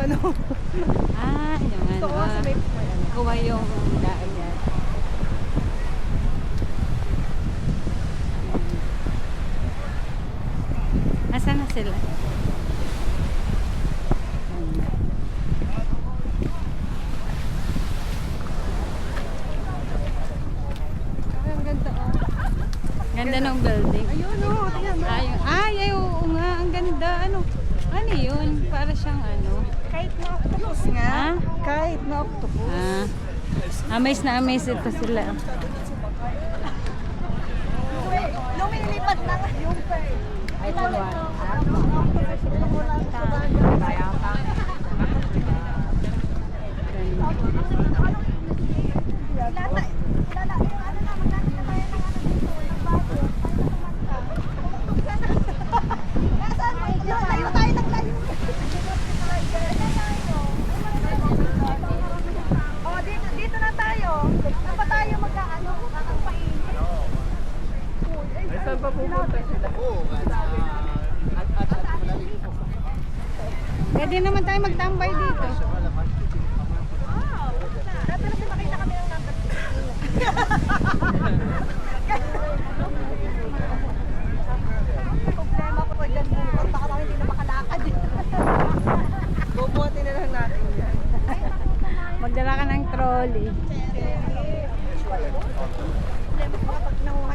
ano. Yung Gusto ko ano. kasi may ano. Kuha yung daan yan. Asan na sila? Ay, ang ganda oh. Ganda ng building. Ayun oh, tingnan mo. Ay, oo nga, ang ganda. Ano yun? Para siyang ano. Kahit na octopus nga. Ha? Kahit na octopus. Amaze na amaze ito sila. Lumilipad na yung Ay, tuwa. Dito na tayo. Dapat tayo magkaano, makakapainit. Ay, saan pa pupunta sila? Pwede naman tayo magtambay dito. Dati kasi makita kami ng number 16. Problema ko po dyan bukas. Baka kami hindi na makalakad. Bubuhatin na lang natin yan. Magdala ka ng trolley. Problema ko kapag nanguha